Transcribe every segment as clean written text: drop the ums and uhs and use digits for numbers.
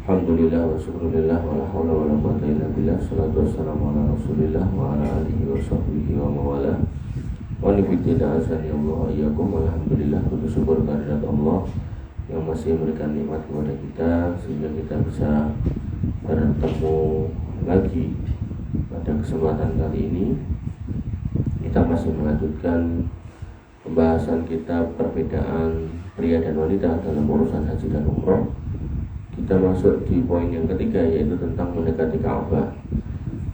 Alhamdulillah wa syukurillah wa la hawla wa la quwwata illa billah. Salatu wassalamu ala rasulillah wa ala alihi wa sahbihi wa mawala. Wa nifidina azani Allah wa iyyakum. Alhamdulillah, puji syukur kehadirat Allah yang masih memberikan nikmat kepada kita sehingga kita bisa bertemu lagi pada kesempatan kali ini. Kita masih melanjutkan pembahasan kita perbedaan pria dan wanita dalam urusan haji dan umroh. Kita masuk di poin yang ketiga, yaitu tentang mendekati Ka'bah.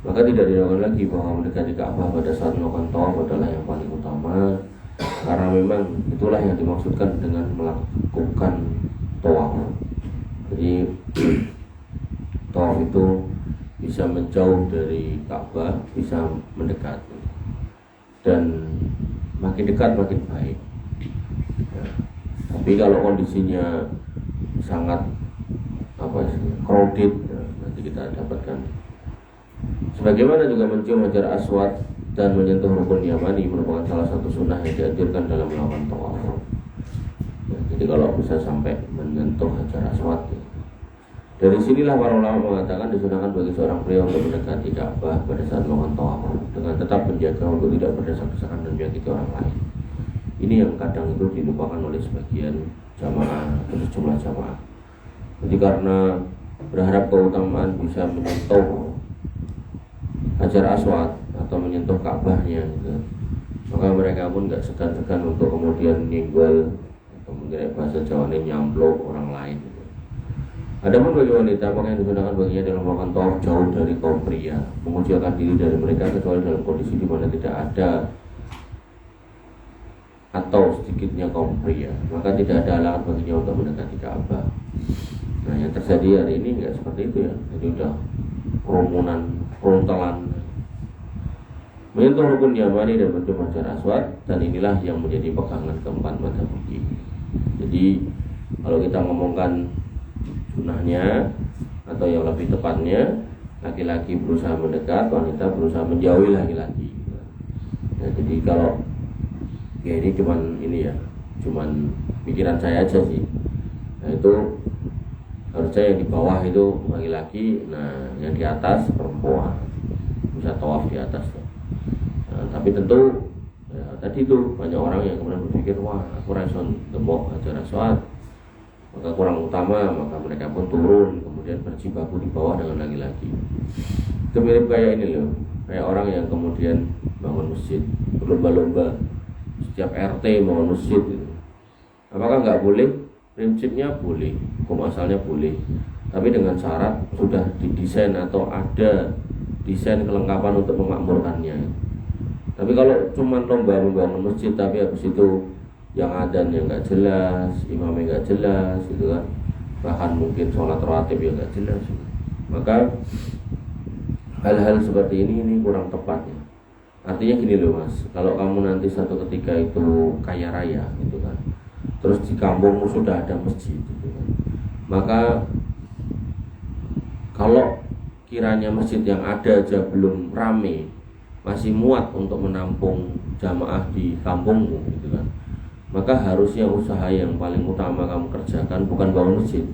Maka tidak diragukan lagi bahwa mendekati Ka'bah pada saat melakukan tawaf adalah yang paling utama, karena memang itulah yang dimaksudkan dengan melakukan tawaf. Jadi tawaf itu bisa menjauh dari Ka'bah, bisa mendekat, dan makin dekat makin baik ya. Tapi kalau kondisinya sangat crowded, nanti kita dapatkan. Sebagaimana juga mencium Hajar Aswad dan menyentuh rukun Yamani merupakan salah satu sunnah yang dianjurkan dalam melakukan tawaf ya. Jadi kalau bisa sampai menyentuh Hajar Aswad ya. Dari sinilah para ulama mengatakan disunahkan bagi seorang pria untuk mendekati Ka'bah pada saat melakukan tawaf dengan tetap menjaga untuk tidak berdesak-desakan dan menyakiti orang lain. Ini yang kadang itu dilupakan oleh sebagian jamaah atau sejumlah jamaah. Jadi karena berharap keutamaan bisa menyentuh Hajar Aswad atau menyentuh Ka'bahnya gitu, maka mereka pun gak segan-segan untuk kemudian nyenggol atau mungkin bahasa Jawanya nyamplok orang lain gitu. Adapun bagi wanita, maka yang digunakan baginya dalam melakukan tawaf jauh dari kaum pria, mengucilkan diri dari mereka kecuali dalam kondisi di mana tidak ada atau sedikitnya kaum pria, maka tidak ada halangan baginya untuk mendekati Ka'bah. Nah, yang terjadi hari ini enggak seperti itu ya. Jadi udah kerumunan, frontalan menyentuh rukun Yamani dan mencium Hajar Aswad, dan inilah yang menjadi pegangan keempat mazhab fikih. Jadi kalau kita ngomongkan sunnahnya atau yang lebih tepatnya, laki-laki berusaha mendekat, wanita berusaha menjauhi laki-laki. Nah, jadi kalau ya ini cuman pikiran saya aja sih. Nah, itu harusnya yang di bawah itu laki-laki, nah yang di atas perempuan, bisa tawaf di atas. Nah, tapi tentu ya, tadi itu banyak orang yang kemudian berpikir, wah aku raison gemuk Hajar Aswad, maka kurang utama, maka mereka pun turun kemudian berjibaku di bawah dengan laki-laki. Itu mirip kayak ini loh, kayak orang yang kemudian bangun masjid, berlomba-lomba setiap RT bangun masjid gitu. Apakah nggak boleh? Prinsipnya boleh, hukum asalnya boleh, tapi dengan syarat sudah didesain atau ada desain kelengkapan untuk memakmurkannya. Tapi kalau cuma lomba membangun masjid tapi habis itu yang adzan yang nggak jelas, imamnya nggak jelas gitu kan, bahkan mungkin sholat rawatib yang nggak jelas, maka hal-hal seperti ini kurang tepat ya. Artinya gini loh mas, kalau kamu nanti satu ketika itu kaya raya gitu kan, terus di kampungmu sudah ada masjid gitu kan, maka kalau kiranya masjid yang ada aja belum rame, masih muat untuk menampung jamaah di kampungmu gitu kan, maka harusnya usaha yang paling utama kamu kerjakan bukan bangun masjid,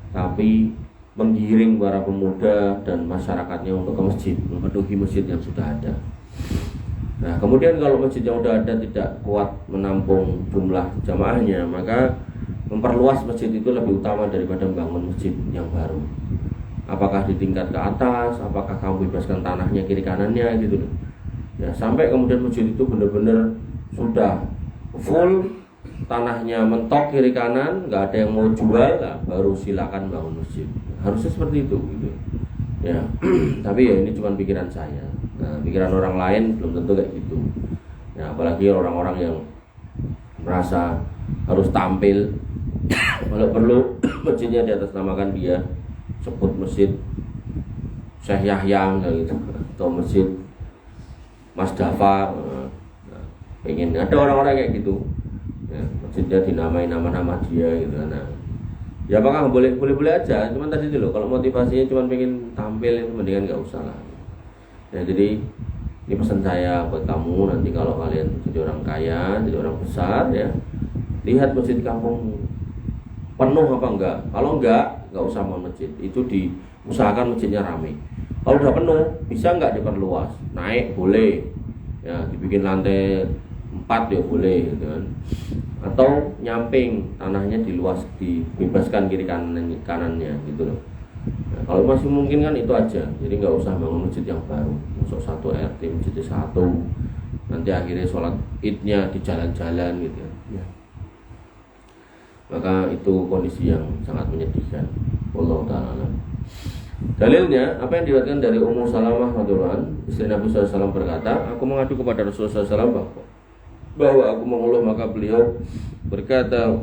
tapi menggiring para pemuda dan masyarakatnya untuk ke masjid, memenuhi masjid yang sudah ada. Nah, kemudian kalau masjid yang sudah ada tidak kuat menampung jumlah jamaahnya, maka memperluas masjid itu lebih utama daripada membangun masjid yang baru. Apakah di tingkat ke atas, apakah kamu bebaskan tanahnya kiri kanannya gitu loh. Ya, sampai kemudian masjid itu benar-benar sudah full, tanahnya mentok kiri kanan, nggak ada yang mau jual, lah, baru silakan bangun masjid. Harusnya seperti itu gitu. Ya, tapi ya ini cuma pikiran saya. Nah, pikiran orang lain belum tentu kayak gitu. Ya, apalagi orang-orang yang merasa harus tampil, kalau perlu masjidnya di atas namakan dia, sebut masjid Syekh Yahya gitu, atau masjid Mas Dafa. Nah, pengen ada orang-orang kayak gitu. Ya, masjidnya dinamai nama-nama dia gitu. Nah, ya apakah boleh aja, cuman tadi dulu kalau motivasinya cuma pengen tampil itu mendingan nggak usah lah. Ya, jadi ini pesan saya buat kamu, nanti kalau kalian jadi orang kaya, jadi orang besar ya, lihat masjid kampungmu. penuh apa enggak. Kalau enggak usah mau masjid. Itu diusahakan masjidnya ramai. Kalau udah penuh, bisa enggak diperluas? Naik boleh. Ya, dibikin lantai 4 ya boleh gitu kan. Atau nyamping, tanahnya diluas, dibebaskan kiri kanannya gitu loh. Nah, kalau masih mungkin kan itu aja. Jadi nggak usah bangun masjid yang baru. Masuk satu RT masjid satu. Nanti akhirnya sholat idnya di jalan-jalan gitu ya. Maka itu kondisi yang sangat menyedihkan. Wallahu ta'ala. Dalilnya apa yang diriwayatkan dari Ummu Salamah radhiyallahu anha, istri Nabi SAW berkata, aku mengadu kepada Rasulullah SAW bahwa aku mengeluh, maka beliau berkata,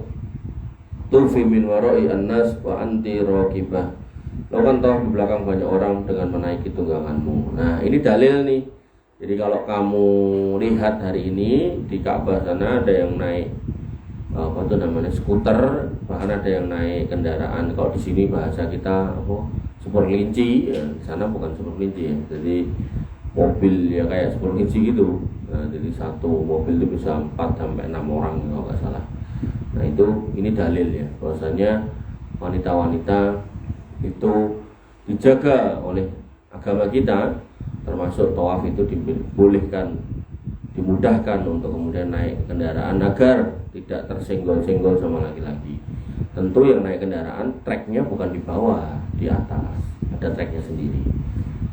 tufi min warai an-nas wa anti raqibah. Lakukan tawaf di belakang banyak orang dengan menaiki tungganganmu. Nah, ini dalil nih. Jadi kalau kamu lihat hari ini di Ka'bah sana ada yang naik skuter, bahkan ada yang naik kendaraan. Kalau di sini bahasa kita super kelinci, ya, di sana bukan super kelinci ya. Jadi mobil ya kayak super kelinci gitu. Nah, jadi satu mobil itu bisa 4 sampai 6 orang kalau nggak salah. Nah, ini dalil ya bahwasanya wanita-wanita itu dijaga oleh agama kita, termasuk tawaf itu dibolehkan, dimudahkan untuk kemudian naik kendaraan agar tidak tersenggol-senggol sama laki-laki. Tentu yang naik kendaraan treknya bukan di bawah, di atas ada treknya sendiri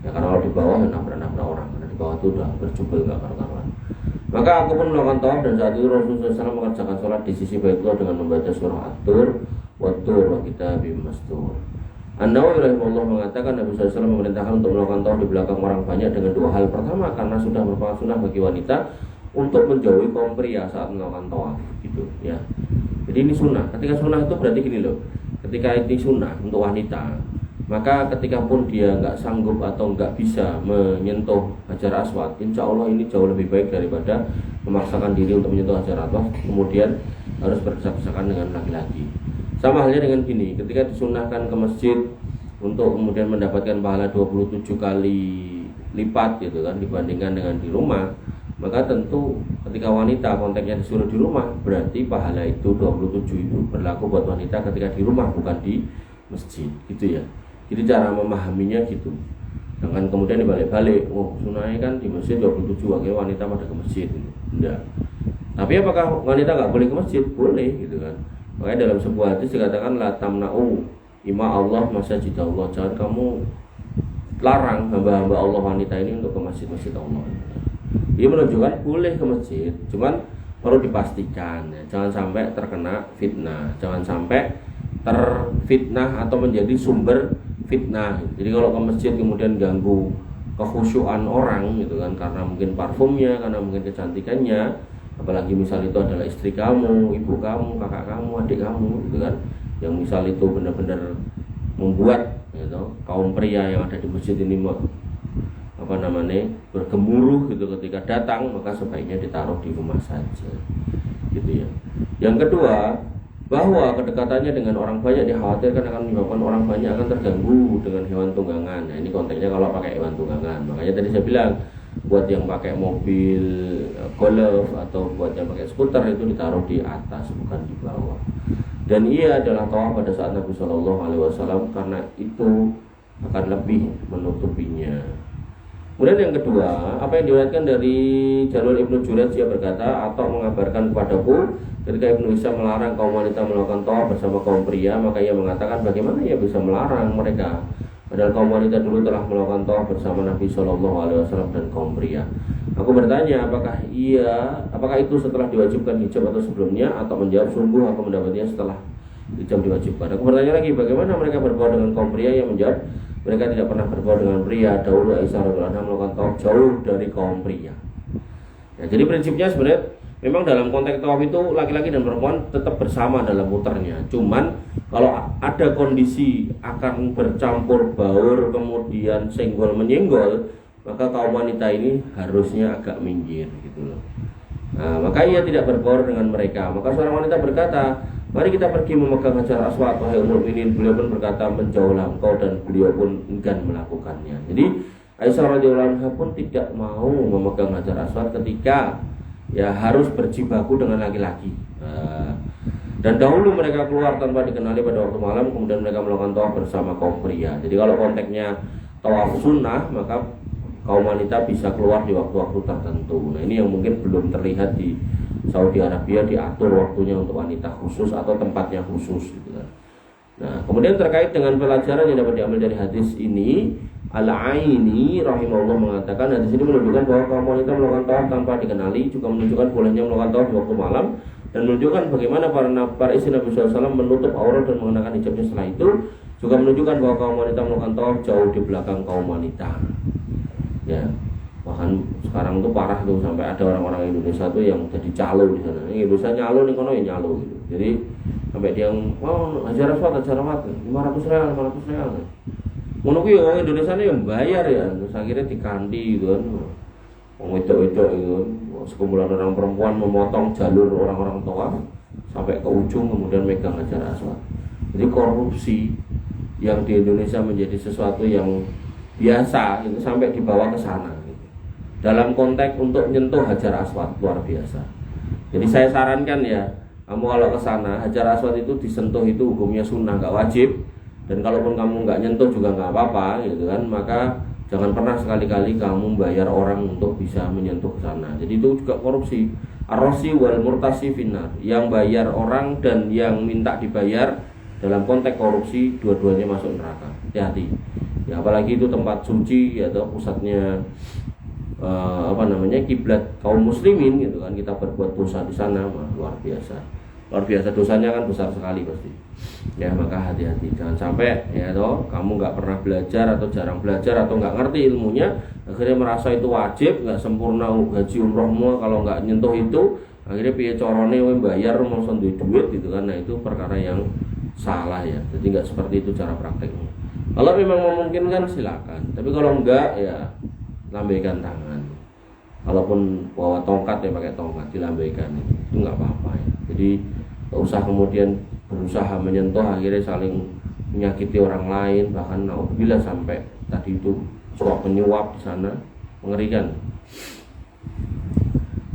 ya, karena kalau di bawah ya nabrak-nabrak orang, karena di bawah itu udah berjubel nggak karuan. Maka aku pun melakukan tawaf, dan saat itu Rasulullah SAW mengerjakan sholat di sisi Baitullah dengan membaca surah At-Tur wa Tur wa kitabim mastur. An-Nawawi rahimahullah mengatakan Nabi SAW memerintahkan untuk melakukan tawaf di belakang orang banyak dengan dua hal. Pertama, karena sudah merupakan sunnah bagi wanita untuk menjauhi kaum pria saat melakukan tawaf gitu ya. Jadi ini sunnah. Ketika sunnah itu berarti gini loh. Ketika ini sunnah untuk wanita, maka ketika pun dia nggak sanggup atau nggak bisa menyentuh Hajar Aswad, insya Allah ini jauh lebih baik daripada memaksakan diri untuk menyentuh Hajar Aswad kemudian harus berdesak-desakan dengan laki-laki. Sama halnya dengan gini, ketika disunahkan ke masjid untuk kemudian mendapatkan pahala 27 kali lipat gitu kan dibandingkan dengan di rumah, maka tentu ketika wanita konteksnya disuruh di rumah, berarti pahala itu 27 itu berlaku buat wanita ketika di rumah, bukan di masjid gitu ya. Jadi cara memahaminya gitu. Jangan kemudian dibalik-balik, sunahnya kan di masjid 27, akhirnya wanita pada ke masjid gitu. Enggak. Tapi apakah wanita nggak boleh ke masjid? Boleh gitu kan. Makanya dalam sebuah hadis dikatakan la tamna'u ima Allah masajid Allah. Jangan kamu larang hamba-hamba Allah wanita ini untuk ke masjid-masjid Allah. Dia menunjukkan boleh ke masjid, cuman perlu dipastikan ya, jangan sampai terkena fitnah, jangan sampai terfitnah atau menjadi sumber fitnah. Jadi kalau ke masjid kemudian ganggu kekhusyuan orang gitu kan, karena mungkin parfumnya, karena mungkin kecantikannya, apalagi misal itu adalah istri kamu, ibu kamu, kakak kamu, adik kamu gitu kan, yang misal itu benar-benar membuat gitu, kaum pria yang ada di masjid ini bergemuruh gitu ketika datang, maka sebaiknya ditaruh di rumah saja gitu ya. Yang kedua, bahwa kedekatannya dengan orang banyak dikhawatirkan akan menyebabkan orang banyak akan terganggu dengan hewan tunggangan. Nah, ini konteksnya kalau pakai hewan tunggangan. Makanya tadi saya bilang, buat yang pakai mobil golf atau buat yang pakai skuter itu ditaruh di atas, bukan di bawah. Dan ia adalah tawaf pada saat Nabi SAW, karena itu akan lebih menutupinya. Kemudian yang kedua, apa yang diriwayatkan dari Jalur Ibnu Jurayj, dia berkata, atau mengabarkan kepadaku ketika Ibnu Isa melarang kaum wanita melakukan tawaf bersama kaum pria, maka ia mengatakan bagaimana ia bisa melarang mereka, padahal kaum wanita dulu telah melakukan tawaf bersama Nabi SAW dan kaum pria. Aku bertanya, apakah itu setelah diwajibkan hijab atau sebelumnya, atau menjawab sungguh aku mendapatinya setelah hijab diwajibkan. Aku bertanya lagi, bagaimana mereka berbaur dengan kaum pria? Yang menjawab, mereka tidak pernah berbaur dengan pria. Dahulu Aisyah radhiyallahu anha melakukan tawaf jauh dari kaum pria. Ya, jadi prinsipnya sebenarnya memang dalam konteks tawaf itu laki-laki dan perempuan tetap bersama dalam muternya. Cuman kalau ada kondisi akan bercampur baur kemudian senggol menyenggol, maka kaum wanita ini harusnya agak minggir gitu loh. Nah, maka ia tidak berbaur dengan mereka. Maka seorang wanita berkata, mari kita pergi memegang Hajar Aswad, wahai Ummul Mukminin. Beliau pun berkata, menjauhlah engkau, dan beliau pun enggan melakukannya. Jadi Aisyah radhiyallahu anha pun tidak mau memegang Hajar Aswad ketika ya harus berjibaku dengan laki-laki. Dan dahulu mereka keluar tanpa dikenali pada waktu malam, kemudian mereka melakukan tawaf bersama kaum pria. Jadi kalau konteksnya tawaf sunnah, maka kaum wanita bisa keluar di waktu-waktu tertentu. Nah ini yang mungkin belum terlihat di Saudi Arabia, diatur waktunya untuk wanita khusus atau tempatnya khusus gitu kan. Nah kemudian terkait dengan pelajaran yang dapat diambil dari hadis ini, Al-Aini rahimahullah mengatakan hadis ini menunjukkan bahwa kaum wanita melakukan tawaf tanpa dikenali, juga menunjukkan bolehnya melakukan tawaf di waktu malam, dan menunjukkan bagaimana para istri Nabi SAW menutup aurat dan mengenakan hijabnya setelah itu, juga menunjukkan bahwa kaum wanita melakukan tawaf jauh di belakang kaum wanita. Ya, bahkan sekarang tuh parah tuh, sampai ada orang-orang Indonesia tuh yang jadi calo di sana. Ini Indonesia nyalo nih, kono ya nyalo gitu. Jadi sampai dia hajar aswad 500 real. Ngono kuwi wong Indonesia ini yang bayar ya, terus akhirnya dikanti gitu kan. Wong wedok-wedok itu, sekumpulan orang perempuan memotong jalur orang-orang tawaf sampai ke ujung, kemudian megang hajar aswad. Jadi korupsi yang di Indonesia menjadi sesuatu yang biasa itu sampai dibawa ke sana gitu. Dalam konteks untuk menyentuh hajar aswad luar biasa. Jadi saya sarankan ya, kamu kalau ke sana hajar aswad itu disentuh itu hukumnya sunnah, nggak wajib. Dan kalaupun kamu nggak nyentuh juga nggak apa-apa gitu kan, maka jangan pernah sekali-kali kamu bayar orang untuk bisa menyentuh ke sana. Jadi itu juga korupsi. Ar-rasi wal murtasi finnar, yang bayar orang dan yang minta dibayar dalam konteks korupsi, dua-duanya masuk neraka. Hati-hati. Ya apalagi itu tempat suci atau pusatnya kiblat kaum muslimin gitu kan, kita berbuat dosa di sana, luar biasa dosanya kan besar sekali pasti. Ya maka hati-hati, jangan sampai ya toh kamu nggak pernah belajar atau jarang belajar atau nggak ngerti ilmunya, akhirnya merasa itu wajib, nggak sempurna haji umrohmu kalau nggak nyentuh itu, akhirnya piye corone bayar mau duit gitu kan. Nah itu perkara yang salah ya. Jadi nggak seperti itu cara prakteknya. Kalau memang memungkinkan silakan, tapi kalau enggak ya lambaikan tangan. Kalaupun bawa tongkat ya pakai tongkat, dilambaikan itu nggak apa-apa ya. Jadi nggak usah kemudian berusaha menyentuh akhirnya saling menyakiti orang lain, bahkan naudzubillah sampai tadi itu suap menyuap di sana, mengerikan.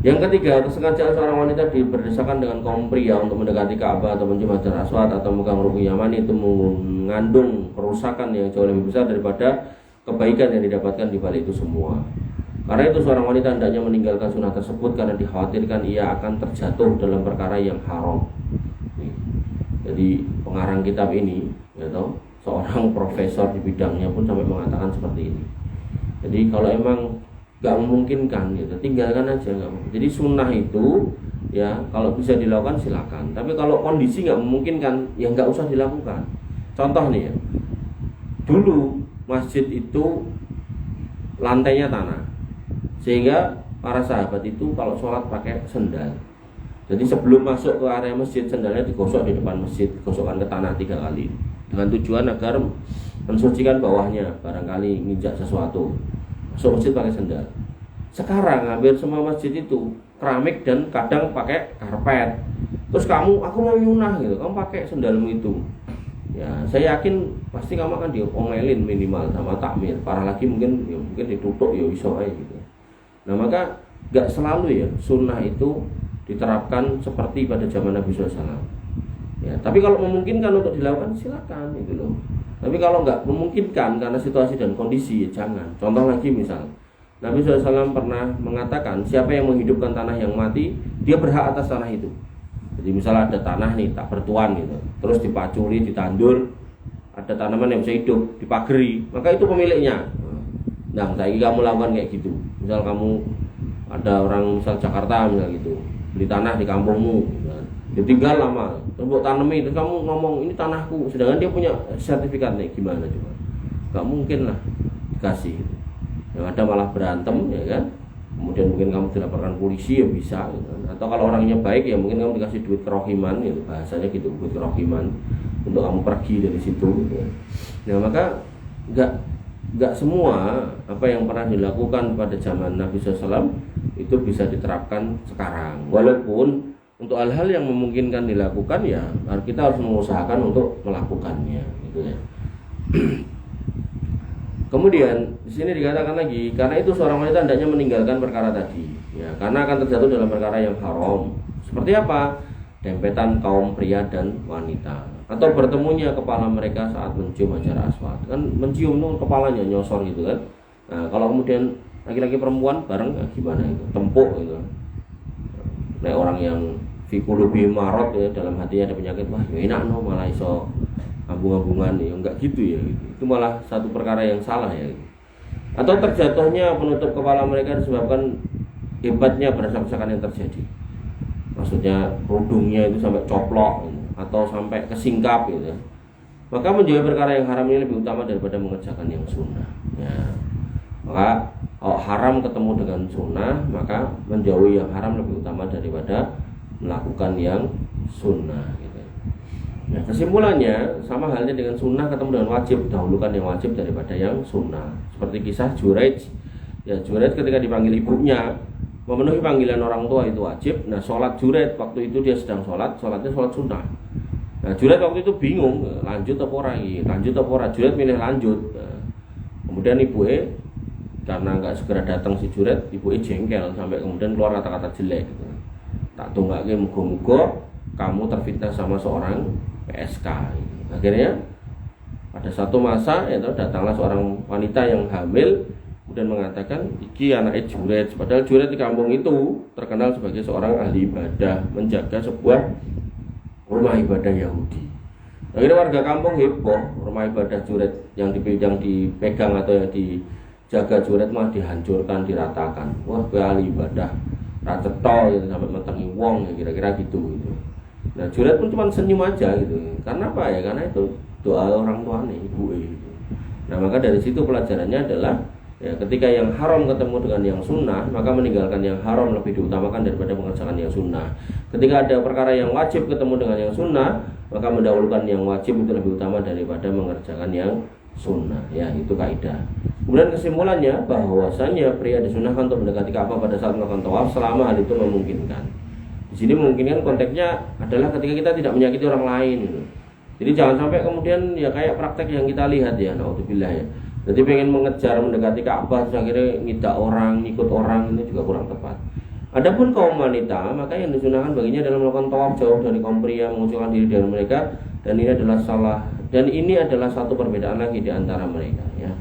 Yang ketiga, kesengajaan seorang wanita diberdesakan dengan kaum pria untuk mendekati Ka'bah atau mencium hajar aswad atau megang rukun Yamani itu mengandung kerusakan yang jauh lebih besar daripada kebaikan yang didapatkan di balik itu semua. Karena itu seorang wanita hendaknya meninggalkan sunnah tersebut karena dikhawatirkan ia akan terjatuh dalam perkara yang haram. Jadi pengarang kitab ini, ya toh, seorang profesor di bidangnya pun sampai mengatakan seperti ini. Jadi kalau emang nggak memungkinkan, gitu, tinggalkan aja nggak apa-apa. Jadi sunnah itu, ya kalau bisa dilakukan silakan. Tapi kalau kondisi nggak memungkinkan, ya nggak usah dilakukan. Contoh nih ya, dulu masjid itu lantainya tanah, sehingga para sahabat itu kalau sholat pakai sendal. Jadi sebelum masuk ke area masjid, sendalnya digosok di depan masjid, digosokkan ke tanah 3 kali, dengan tujuan agar mensucikan bawahnya, barangkali nginjak sesuatu. Masuk masjid pakai sendal. Sekarang hampir semua masjid itu keramik dan kadang pakai karpet. Terus aku mau nyunah gitu, kamu pakai sendalmu itu. Ya, saya yakin pasti kamu akan diomelin minimal sama takmir. Parah lagi mungkin ditutup ya iso aja gitu. Nah maka gak selalu ya sunnah itu diterapkan seperti pada zaman Nabi SAW. Ya, tapi kalau memungkinkan untuk dilakukan silakan gitu loh. Tapi kalau nggak memungkinkan karena situasi dan kondisi ya jangan. Contoh lagi misal Nabi SAW pernah mengatakan siapa yang menghidupkan tanah yang mati, dia berhak atas tanah itu. Jadi misalnya ada tanah nih tak bertuan gitu, terus dipacuri, ditandur, ada tanaman yang bisa hidup, dipagari, maka itu pemiliknya. Nah, saya kamu lakukan kayak gitu. Misal kamu ada orang misal Jakarta misal gitu, beli tanah di kampungmu, dia tinggal lama, terus buat tanami, terus kamu ngomong ini tanahku, sedangkan dia punya sertifikatnya, gimana coba? Gak mungkin lah dikasih. Yang ada malah berantem ya kan. Kemudian mungkin kamu dilaporkan polisi ya bisa gitu kan. Atau kalau orangnya baik ya mungkin kamu dikasih duit kerohiman gitu, bahasanya gitu, duit kerohiman untuk kamu pergi dari situ gitu. Nah maka enggak semua apa yang pernah dilakukan pada zaman Nabi SAW itu bisa diterapkan sekarang. Walaupun untuk hal-hal yang memungkinkan dilakukan ya kita harus mengusahakan untuk melakukannya gitu ya. Kemudian di sini dikatakan lagi karena itu seorang wanita hendaknya meninggalkan perkara tadi ya, karena akan terjatuh dalam perkara yang haram. Seperti apa? dempetan kaum pria dan wanita, atau bertemunya kepala mereka saat mencium Hajar Aswad. Kan mencium itu kepalanya nyosor gitu kan. Nah, kalau kemudian laki-laki perempuan bareng gimana itu? Tempuk gitu. Nah, orang yang fikulubi marot ya, dalam hatinya ada penyakit, wah ya enak no, malah iso ambung-ambungan ya, enggak gitu ya gitu. Itu malah satu perkara yang salah ya gitu. Atau terjatuhnya penutup kepala mereka disebabkan hebatnya berdesak-desakan yang terjadi. Maksudnya kerudungnya itu sampai coplok gitu, atau sampai kesingkap gitu. Maka menjauhi perkara yang haram ini lebih utama daripada mengerjakan yang sunnah ya. Maka kalau haram ketemu dengan sunnah, maka menjauhi yang haram lebih utama daripada melakukan yang sunnah gitu. Nah, kesimpulannya sama halnya dengan sunnah ketemu dengan wajib, dahulukan yang wajib daripada yang sunnah. Seperti kisah Juraij. Ya, Juraij ketika dipanggil ibunya memenuhi panggilan orang tua itu wajib. Nah, sholat Juraij waktu itu dia sedang sholatnya sholat sunnah. Nah, Juraij waktu itu bingung, lanjut apa ora iki, lanjut apa ora. Juraij milih lanjut. Nah, kemudian ibunya karena nggak segera datang si Juraij, ibunya jengkel sampai kemudian keluar kata-kata jelek gitu. Tak tunggake muga-muga kamu terfitnah sama seorang PSK gitu. Akhirnya pada satu masa ya, datanglah seorang wanita yang hamil kemudian mengatakan iki anaknya Juraij. Padahal Juraij di kampung itu terkenal sebagai seorang ahli ibadah, menjaga sebuah rumah ibadah Yahudi. Akhirnya warga kampung heboh, rumah ibadah Juraij yang dipegang atau yang dijaga Juraij malah dihancurkan, diratakan. Wah, ke ahli ibadah racetol gitu, sampai mentengi wong ya, kira-kira gitu gitu. Nah, Juraij pun cuma senyum aja gitu. Karena apa ya? Karena itu doa orang tuanya, ibu gitu. Nah, maka dari situ pelajarannya adalah ya, ketika yang haram ketemu dengan yang sunnah, maka meninggalkan yang haram lebih diutamakan daripada mengerjakan yang sunnah. Ketika ada perkara yang wajib ketemu dengan yang sunnah, maka mendahulukan yang wajib itu lebih utama daripada mengerjakan yang sunnah. Ya, itu kaidah. Kemudian kesimpulannya bahwasanya pria disunahkan untuk mendekati Ka'bah pada saat melakukan tawaf selama hal itu memungkinkan. Di sini memungkinkan konteksnya adalah ketika kita tidak menyakiti orang lain gitu. Jadi jangan sampai kemudian ya kayak praktek yang kita lihat ya, naudzubillah ya. Jadi pengen mengejar mendekati Ka'bah terus akhirnya ngidak orang, ngikut orang, ini juga kurang tepat. Adapun kaum wanita, maka yang disunahkan baginya adalah melakukan tawaf jauh dari kaum pria, mengucurkan diri dari mereka, dan ini adalah satu perbedaan lagi di antara mereka ya.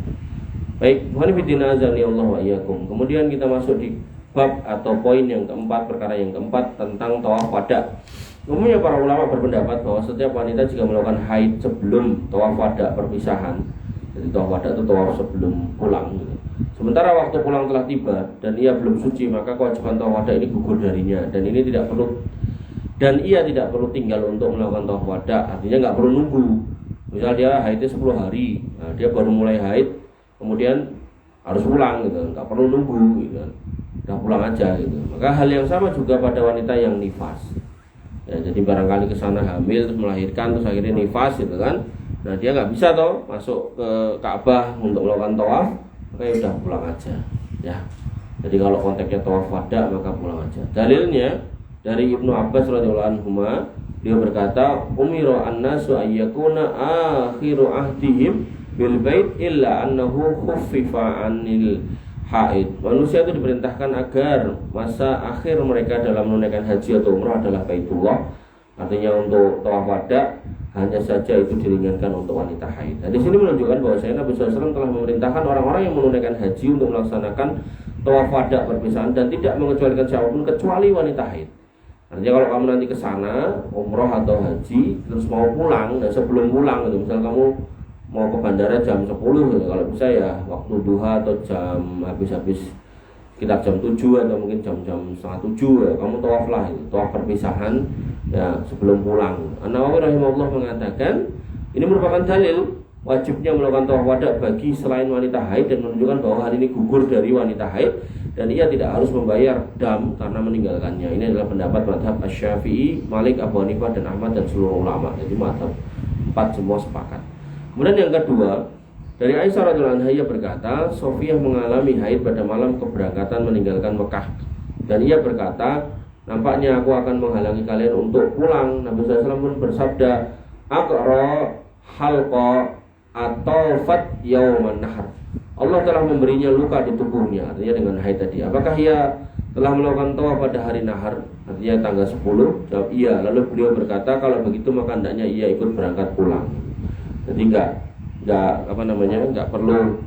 Baik, muhanifiddina azani Allah wa iyyakum. Kemudian kita masuk di bab atau poin yang keempat, perkara yang keempat tentang tawaf wada. Umumnya para ulama berpendapat bahwa setiap wanita jika melakukan haid sebelum tawaf wada perpisahan, jadi tawaf wada itu tawaf sebelum pulang gitu. Sementara waktu pulang telah tiba dan ia belum suci, maka kewajiban tawaf wada ini gugur darinya dan ia tidak perlu tinggal untuk melakukan tawaf wada. Artinya nggak perlu nunggu. Misal dia haidnya 10 hari, nah, dia baru mulai haid kemudian harus pulang gitu, nggak perlu nunggu gitu, udah pulang aja gitu. Maka hal yang sama juga pada wanita yang nifas ya, jadi barangkali kesana hamil terus melahirkan terus akhirnya nifas gitu kan. Nah, dia nggak bisa toh masuk ke Ka'bah untuk melakukan tawaf, maka ya udah pulang aja ya. Jadi kalau konteksnya tawaf wada maka pulang aja. Dalilnya dari Ibnu Abbas radhiyallahu anhu, dia berkata umiru an-nasu ayyakuna akhiru ahdihim bil bait illa annahu khuffifa 'anil haid. Manusia itu diperintahkan agar masa akhir mereka dalam menunaikan haji atau umrah adalah Baitullah. Artinya untuk tawaf wada hanya saja itu diringankan untuk wanita haid. Nah, di sini menunjukkan bahwa Nabi SAW telah memerintahkan orang-orang yang menunaikan haji untuk melaksanakan tawaf wada perpisahan dan tidak mengecualikan siapapun kecuali wanita haid. Artinya kalau kamu nanti ke sana umroh atau haji terus mau pulang, dan sebelum pulang gitu, misal kamu mau ke bandara jam 10 gitu. Kalau bisa ya waktu duha atau jam habis sekitar jam 7 atau mungkin jam-jam setengah 7 ya, kamu tawaf lah itu, tawaf perpisahan ya sebelum pulang. An-Nawawi rahimahullah mengatakan ini merupakan dalil wajibnya melakukan tawaf wada bagi selain wanita haid dan menunjukkan bahwa hal ini gugur dari wanita haid dan ia tidak harus membayar dam karena meninggalkannya. Ini adalah pendapat mazhab Asy-Syafi'i, Malik, Abu Hanifah dan Ahmad dan seluruh ulama. Jadi mazhab 4 semua sepakat. Kemudian yang kedua, dari Aisyah radhiyallahu anha berkata, Sofiyah mengalami haid pada malam keberangkatan meninggalkan Mekah. Dan ia berkata, nampaknya aku akan menghalangi kalian untuk pulang. Nabi SAW pun bersabda, Aqra halqa atau fat yauman nahar. Allah telah memberinya luka di tubuhnya, artinya dengan haid tadi. Apakah ia telah melakukan tawaf pada hari nahar, artinya tanggal 10? Jawab iya. Lalu beliau berkata, kalau begitu maka hendaknya ia ikut berangkat pulang. Jadi enggak perlu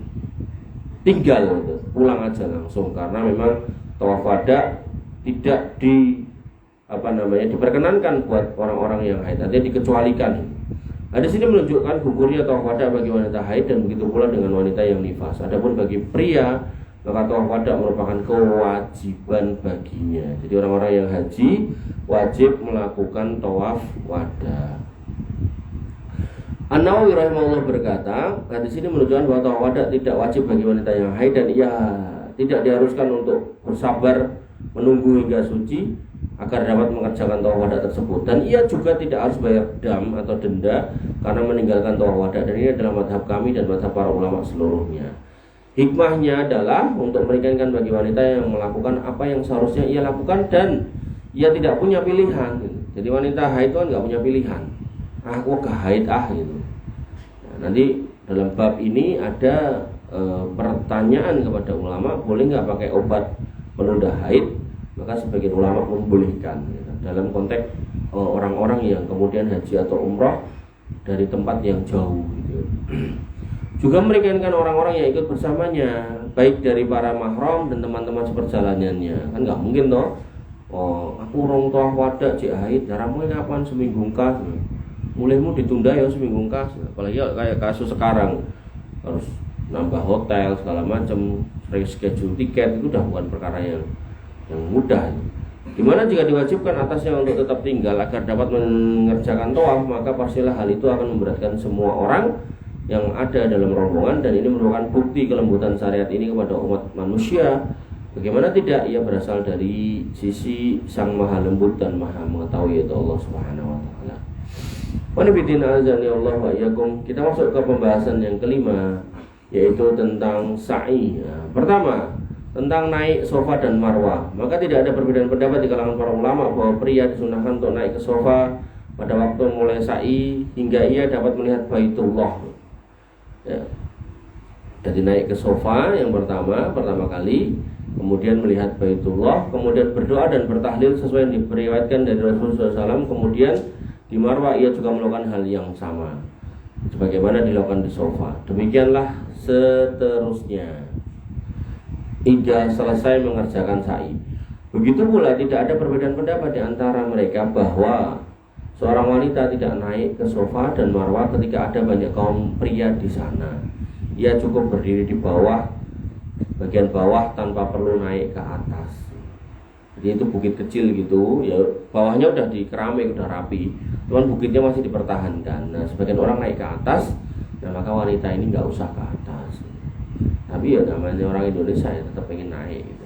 tinggal gitu, pulang aja langsung, karena memang tawaf wada tidak diperkenankan buat orang-orang yang haid, artinya dikecualikan. Di sini menunjukkan gugurnya tawaf wada bagi wanita haid dan begitu pula dengan wanita yang nifas. Adapun bagi pria, maka tawaf wada merupakan kewajiban baginya. Jadi orang-orang yang haji wajib melakukan tawaf wada. An-Nawawi rahimahullah berkata, di sini menunjukkan bahwa tawaf wada tidak wajib bagi wanita yang haid dan ia tidak diharuskan untuk bersabar menunggu hingga suci agar dapat mengerjakan tawaf wada tersebut. Dan ia juga tidak harus bayar dam atau denda karena meninggalkan tawaf wada. Dan ini adalah madhab kami dan madhab para ulama seluruhnya. Hikmahnya adalah untuk meringankan bagi wanita yang melakukan apa yang seharusnya ia lakukan dan ia tidak punya pilihan. Jadi wanita haid kan nggak punya pilihan. Aku gak haid gitu. Nah, nanti dalam bab ini ada pertanyaan kepada ulama, boleh nggak pakai obat penunda haid? Maka sebagian ulama membolehkan gitu. Dalam konteks orang-orang yang kemudian haji atau umrah dari tempat yang jauh gitu. Juga meringankan orang-orang yang ikut bersamanya, baik dari para mahram dan teman-teman seperjalanannya. Kan nggak mungkin toh, aku orang tawaf wada cek haid, jaramu kapan seminggu kas, mulaimu ditunda ya seminggu kas. Apalagi kayak kasus sekarang harus nambah hotel segala macam, reschedule tiket, itu udah bukan perkara yang mudah. Dimana jika diwajibkan atasnya untuk tetap tinggal agar dapat mengerjakan tawaf, maka pastilah hal itu akan memberatkan semua orang yang ada dalam rombongan, dan ini merupakan bukti kelembutan syariat ini kepada umat manusia. Bagaimana tidak, ia berasal dari sisi Sang Maha Lembut dan Maha Mengetahui, yaitu Allah Subhanahu wa taala. Wanibidina azani Allah wa iyyakum. Kita masuk ke pembahasan yang kelima, yaitu tentang sa'i. Pertama, tentang naik sofa dan marwah. Maka tidak ada perbedaan pendapat di kalangan para ulama bahwa pria disunahkan untuk naik ke sofa pada waktu mulai sa'i hingga ia dapat melihat Baitullah. Ya. Jadi naik ke sofa yang pertama kali, kemudian melihat Baitullah, kemudian berdoa dan bertahlil sesuai yang diriwayatkan dari Rasulullah SAW. Kemudian di marwah ia juga melakukan hal yang sama sebagaimana dilakukan di sofa. Demikianlah seterusnya hingga selesai mengerjakan sa'i. Begitu pula tidak ada perbedaan pendapat di antara mereka bahwa seorang wanita tidak naik ke sofa dan marwah ketika ada banyak kaum pria di sana. Ia cukup berdiri di bawah, bagian bawah, tanpa perlu naik ke atas. Jadi itu bukit kecil gitu, ya bawahnya udah dikeramik, udah rapi, cuman bukitnya masih dipertahankan. Nah, sebagian orang naik ke atas, nah maka wanita ini nggak usah ke atas. Tapi ya namanya orang Indonesia ya tetap pengen naik gitu.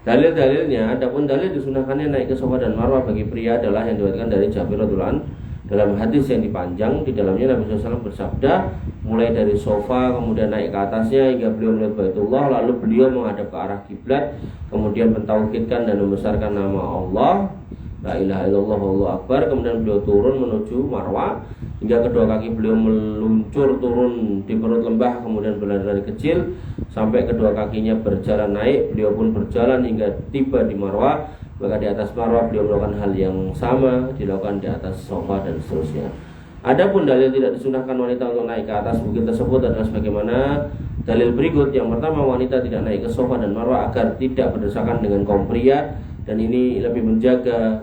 Dalil-dalilnya, adapun dalil disunahkannya naik ke sofa dan marwah bagi pria adalah yang diriwayatkan dari Jabir radhiyallahu anhu dalam hadis yang dipanjang. Di dalamnya Nabi SAW bersabda, mulai dari sofa kemudian naik ke atasnya hingga beliau melihat Baitullah, lalu beliau menghadap ke arah kiblat, kemudian mentauhidkan dan membesarkan nama Allah, la ilaha illallah wallahu akbar. Kemudian beliau turun menuju marwah hingga kedua kaki beliau meluncur turun di perut lembah, kemudian berlari kecil sampai kedua kakinya berjalan naik. Beliau pun berjalan hingga tiba di marwah. Maka di atas marwah beliau melakukan hal yang sama dilakukan di atas sofa dan seterusnya. Adapun dalil tidak disunahkan wanita untuk naik ke atas bukit tersebut adalah sebagaimana dalil berikut. Yang pertama, wanita tidak naik ke sofa dan marwah agar tidak berdesakan dengan kaum pria, dan ini lebih menjaga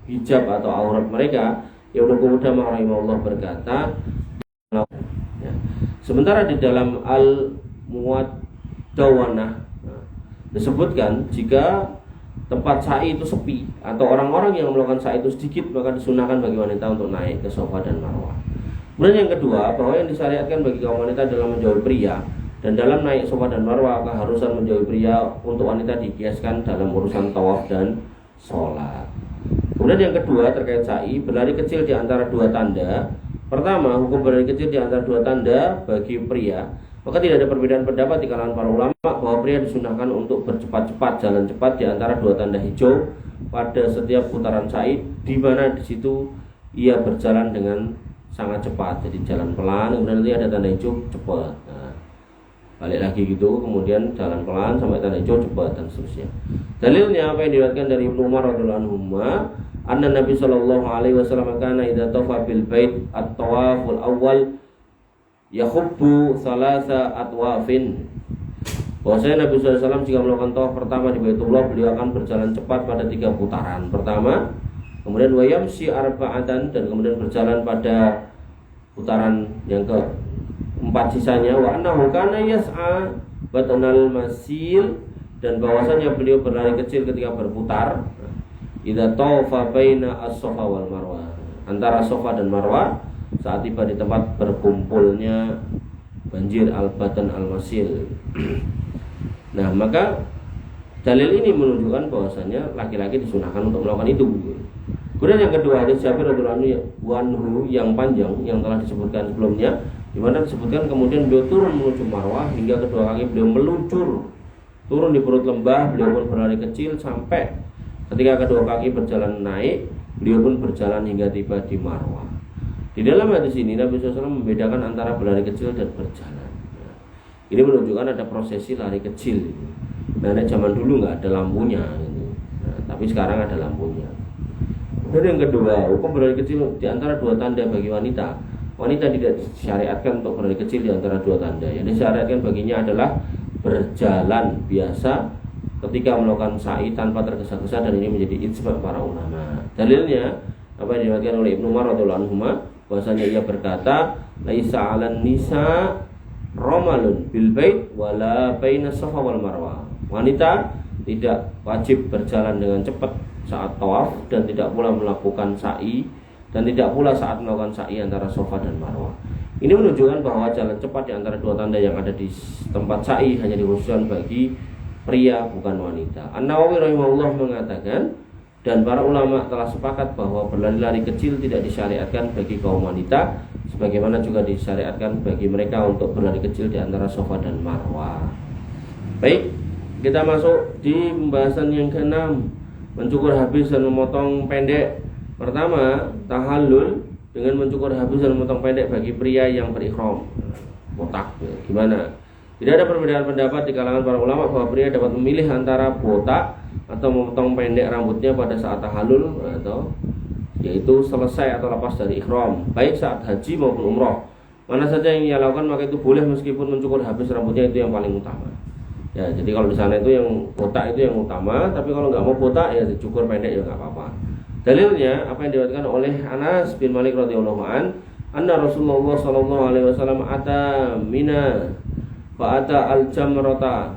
hijab atau aurat mereka. Ibnu Qudamah rahimahullah berkata, ya. Sementara di dalam Al-Muwaddawanah disebutkan jika tempat sa'i itu sepi atau orang-orang yang melakukan sa'i itu sedikit, maka disunahkan bagi wanita untuk naik ke sofa dan marwah. Kemudian yang kedua, bahwa yang disyariatkan bagi kaum wanita adalah menjauhi pria, dan dalam naik sofa dan marwah keharusan menjauhi pria untuk wanita dikiaskan dalam urusan tawaf dan sholat. Kemudian yang kedua terkait sa'i, berlari kecil di antara dua tanda. Pertama, hukum berlari kecil di antara dua tanda bagi pria. Maka tidak ada perbedaan pendapat di kalangan para ulama bahwa pria disunahkan untuk bercepat-cepat, jalan cepat di antara dua tanda hijau pada setiap putaran sa'i, di mana di situ ia berjalan dengan sangat cepat. Jadi jalan pelan, kemudian nanti ada tanda hijau cepat. Nah, balik lagi gitu, kemudian jalan pelan sampai tanda hijau cepat dan seterusnya. Dalilnya apa yang diriwayatkan dari Ibnu Umar radhiyallahu anhu, anna Nabi sallallahu alaihi wasallam kana idza tafa bil bait at-tawaful awal yakhubbu salasa atwafin. Bahwasanya Nabi SAW jika melakukan tawaf pertama di Baitullah, beliau akan berjalan cepat pada 3 putaran pertama, kemudian wayamsi arba'atan, dan kemudian berjalan pada putaran yang keempat sisanya, wa annahu kana yas'a batanal masil, dan bahwasanya beliau berlari kecil ketika berputar idza tawafa baina as-safa wal marwah, antara Safa dan Marwah saat tiba di tempat berkumpulnya banjir al-batan al-masil. Nah, maka dalil ini menunjukkan bahwasanya laki-laki disunahkan untuk melakukan itu. Kemudian yang kedua, hadis Jabir radhiyallahu anhu yang panjang yang telah disebutkan sebelumnya, di mana disebutkan kemudian beliau turun menuju Marwah hingga kedua kaki beliau meluncur turun di perut lembah. Beliau pun berlari kecil sampai ketika kedua kaki berjalan naik, beliau pun berjalan hingga tiba di Marwah. Di dalam hadis ini Nabi SAW membedakan antara berlari kecil dan berjalan. Ini menunjukkan ada prosesi lari kecil. Nah, zaman dulu nggak ada lampunya, gitu. Nah, tapi sekarang ada lampunya. Dan yang kedua, hukum berlari kecil di antara 2 tanda bagi wanita. Wanita tidak disyariatkan untuk berlari kecil di antara 2 tanda. Yang disyariatkan baginya adalah berjalan biasa ketika melakukan sa'i tanpa tergesa-gesa, dan ini menjadi ijma' para ulama. Dalilnya apa yang diriwayatkan oleh Ibnu Umar radhiyallahu anhu, bahwasanya ia berkata, laisa 'alan nisa romalun bil bait wala baina safa wal marwah. Wanita tidak wajib berjalan dengan cepat saat tawaf, dan tidak pula melakukan sa'i, dan tidak pula saat melakukan sa'i antara Safa dan Marwah. Ini menunjukkan bahwa jalan cepat di antara 2 tanda yang ada di tempat sa'i hanya dikhususkan bagi pria, bukan wanita. An-Nawawi rahimahullah mengatakan, dan para ulama telah sepakat bahwa berlari-lari kecil tidak disyariatkan bagi kaum wanita, sebagaimana juga disyariatkan bagi mereka untuk berlari kecil di antara Safa dan Marwah. Baik, kita masuk di pembahasan yang ke-6, mencukur habis dan memotong pendek. Pertama, tahallul dengan mencukur habis dan memotong pendek bagi pria yang berikhram. Botak, gimana? Tidak ada perbedaan pendapat di kalangan para ulama bahwa pria dapat memilih antara botak atau memotong pendek rambutnya pada saat tahallul, atau yaitu selesai atau lepas dari ikhram, baik saat haji maupun umroh. Mana saja yang ia lakukan maka itu boleh, meskipun mencukur habis rambutnya itu yang paling utama. Ya, jadi kalau di sana itu yang botak itu yang utama, tapi kalau nggak mau botak ya dicukur pendek ya nggak apa-apa. Dalilnya apa yang diriwayatkan oleh Anas bin Malik radhiyallahu an, anna Rasulullah sallallahu alaihi wasallam ata Mina fa ata al-jamrata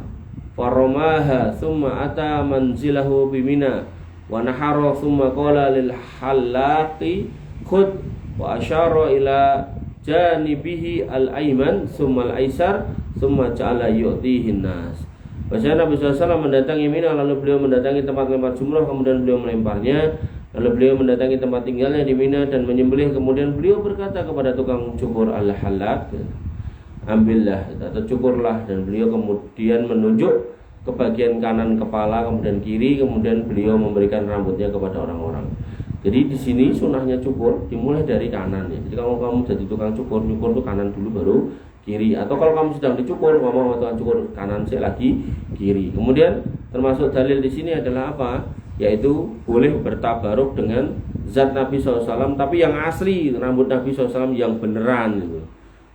faromaha thumma ata manzilahu bi Mina wa nahara thumma qala lil halaqi khud wa asyara ila janibihi al-ayman thumma al-aysar thumma ja'ala yu'tihin nas. Bahwasanya Nabi SAW mendatangi Mina, lalu beliau mendatangi tempat lempar jumrah, kemudian beliau melemparnya, lalu beliau mendatangi tempat tinggalnya di Mina dan menyembelih, kemudian beliau berkata kepada tukang cukur al-halaq, ambillah atau cukurlah, dan beliau kemudian menunjuk ke bagian kanan kepala, kemudian kiri, kemudian beliau memberikan rambutnya kepada orang-orang. Jadi di sini sunahnya cukur dimulai dari kanan ya. Jadi kalau kamu jadi tukang cukur, cukur tuh kanan dulu baru kiri, atau kalau kamu sedang dicukur, ngomong tukang cukur kanan saya lagi kiri. Kemudian termasuk dalil di sini adalah apa? Yaitu boleh bertabaruk dengan zat Nabi SAW, tapi yang asli rambut Nabi SAW yang beneran gitu.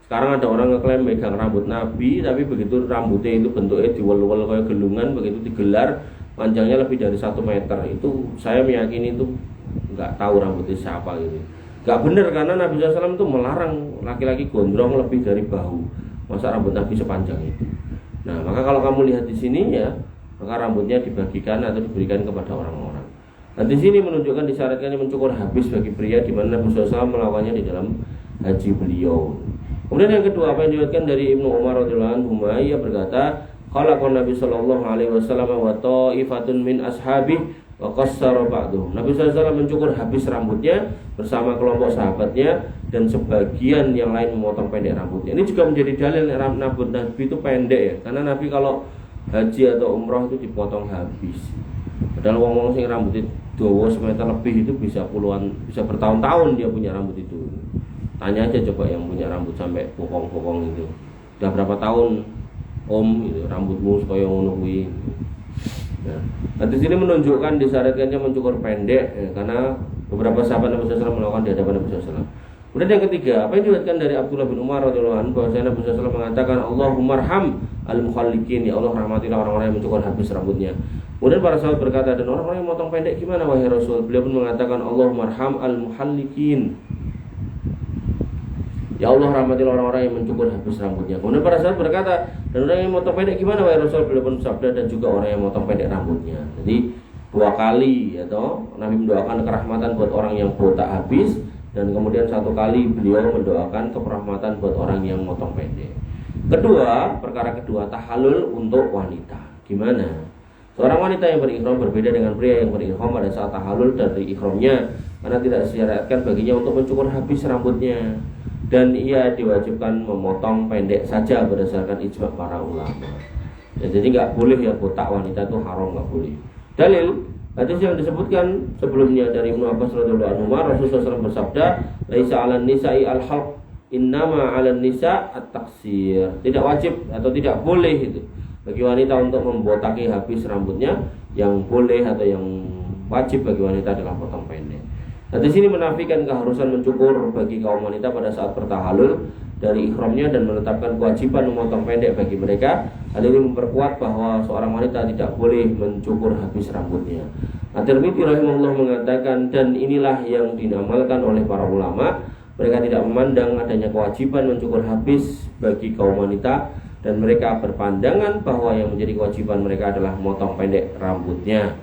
Sekarang ada orang ngeklaim megang rambut Nabi, tapi begitu rambutnya itu bentuknya diwel-wel kayak gelungan, begitu digelar panjangnya lebih dari 1 meter. Itu saya meyakini itu nggak tahu rambutnya siapa gitu. Nggak benar, karena Nabi SAW itu melarang laki-laki gondrong lebih dari bahu. Masa rambut Nabi sepanjang itu? Nah, maka kalau kamu lihat di sini ya, maka rambutnya dibagikan atau diberikan kepada orang-orang. Nah, di sini menunjukkan disyaratkannya mencukur habis bagi pria, di mana Nabi SAW melakukannya di dalam haji beliau. Kemudian yang kedua, apa yang diriwayatkan dari Ibnu Umar radhiyallahu anhu, ia berkata, qala Nabi sallallahu alaihi wasallam wa ta'ifatun min ashabi wa qassara ba'dhum. Nabi SAW mencukur habis rambutnya bersama kelompok sahabatnya, dan sebagian yang lain memotong pendek rambutnya. Ini juga menjadi dalil rambut Nabi itu pendek ya, karena Nabi kalau haji atau umroh itu dipotong habis. Padahal wong-wong sing rambutnya dawa semeter lebih itu bisa bertahun-tahun dia punya rambut itu. Tanya aja coba yang punya rambut sampai bokong-bokong itu, udah berapa tahun Om gitu, rambutmu supaya ngono kuwi. Nah, di sini menunjukkan disyariatkannya mencukur pendek ya, karena beberapa sahabat Nabi SAW melakukan di hadapan Nabi SAW. Kemudian yang ketiga, apa yang diriwayatkan dari Abdullah bin Umar radhiyallahu anhu bahwa Nabi SAW mengatakan Allahummarham al-mukhallikin, ya Allah rahmatilah orang-orang yang mencukur habis rambutnya. Kemudian para sahabat berkata, dan orang-orang yang motong pendek gimana wahai Rasul? Beliau pun mengatakan Allahummarham al-muhallikin, ya Allah rahmatilah orang-orang yang mencukur habis rambutnya. Kemudian para sahabat berkata, dan orang yang motong pendek gimana wahai Rasul? Beliau pun sabda, dan juga orang yang motong pendek rambutnya. Jadi dua kali ya toh Nabi mendoakan kerahmatan buat orang yang botak habis, dan kemudian satu kali beliau mendoakan kerahmatan buat orang yang motong pendek. Kedua, perkara kedua, tahallul untuk wanita. Gimana? Seorang wanita yang berihram berbeda dengan pria yang berihram pada saat tahallul dari ihramnya, karena tidak disyariatkan baginya untuk mencukur habis rambutnya, dan ia diwajibkan memotong pendek saja berdasarkan ijma para ulama. Ya, jadi nggak boleh ya botak wanita itu haram, nggak boleh. Dalil hadis yang disebutkan sebelumnya dari Ibnu Abbas radhiyallahu anhu, Rasulullah SAW bersabda, "Laisa 'alan nisa'i al-halq, innama 'alan nisa' at-taqsir." Tidak wajib atau tidak boleh itu bagi wanita untuk membotaki habis rambutnya. Yang boleh atau yang wajib bagi wanita adalah potong pendek. Nah, di sini menafikan keharusan mencukur bagi kaum wanita pada saat bertahallul dari ihramnya dan menetapkan kewajiban memotong pendek bagi mereka. Hal ini memperkuat bahwa seorang wanita tidak boleh mencukur habis rambutnya. At-Tirmidzi rahimahullah mengatakan, dan inilah yang dinamalkan oleh para ulama. Mereka tidak memandang adanya kewajiban mencukur habis bagi kaum wanita, dan mereka berpandangan bahwa yang menjadi kewajiban mereka adalah memotong pendek rambutnya.